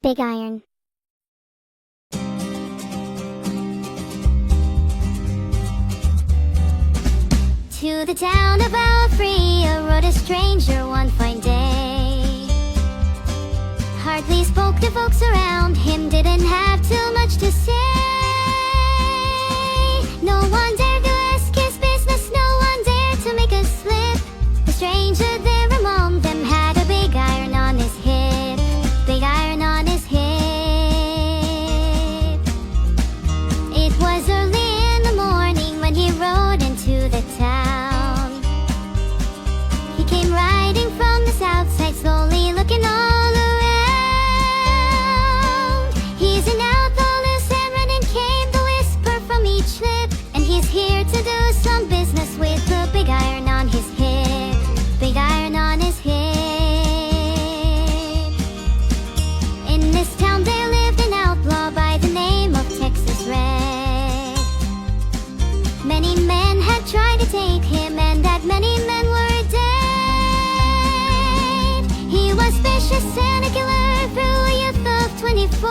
Big iron. To the town of Alfrea rode a stranger one fine day. Hardly spoke to folks around him, didn't have too much to say. No one dared to ask his business, no one dared to make a slip. The stranger there among them had a big iron on his hip. Big iron on his hip. It was early in the morning when he rode into the town. He came riding from the south side, slowly looking all around. He's an outlaw, loose and running, came the whisper from each lip. And he's here to do some business with the big iron on his hip. Big iron on his hip. In this town there lived an outlaw by the name of Texas Red. Many men had tried to take him, and that many men were dead. He was vicious and a killer through a youth of 24,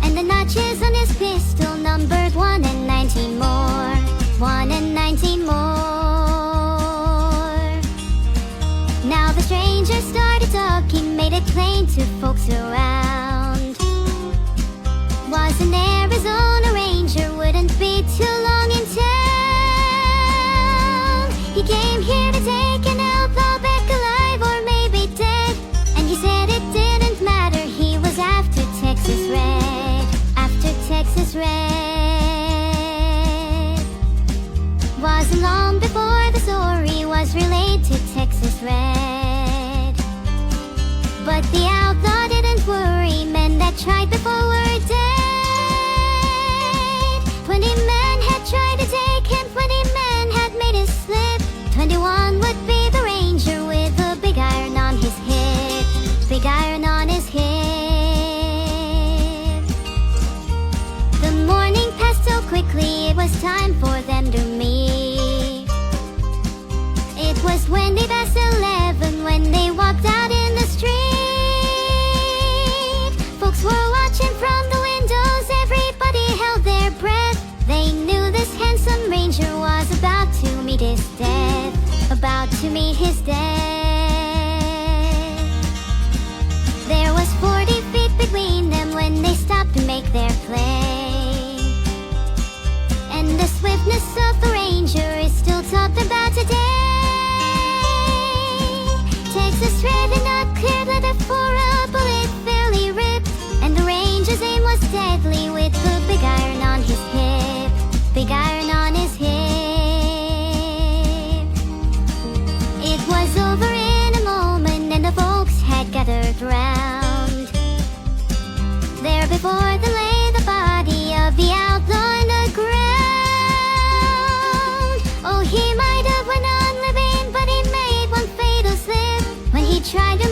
and the notches on his pistol numbered 1 and 19 more. 1 and 19 more. Now the stranger started talking, made it plain to folks around. Was an Arizona ranger, wouldn't be too long in town. He came here to take an outlaw back alive or maybe dead. And he said it didn't matter, he was after Texas Red. After Texas Red. Wasn't long before the story was relayed to Texas Red. But the outlaw didn't worry, men that tried before were dead. 20 men had tried to take him, 20 men had made a slip. 21 would be the ranger with a big iron on his hip. Big iron on his hip. The morning passed so quickly, it was time for them to meet. It was 20 past 11 when they walked out in the street. Folks were watching from the windows, everybody held their breath. They knew this handsome ranger was about to meet his death. About to meet his death. There was 40 feet between them when they stopped to make their play. And the swiftness of the ranger is still talked about today. Texas Red and not cleared leather for a bullet fairly ripped. And the ranger's aim was deadly with the big iron on his hip. Big iron on his hip. It was over in a moment and the folks had gathered round. There before them lay the body of the outlaw on the ground. Oh, he might have went on living, but he made one fatal slip when he tried to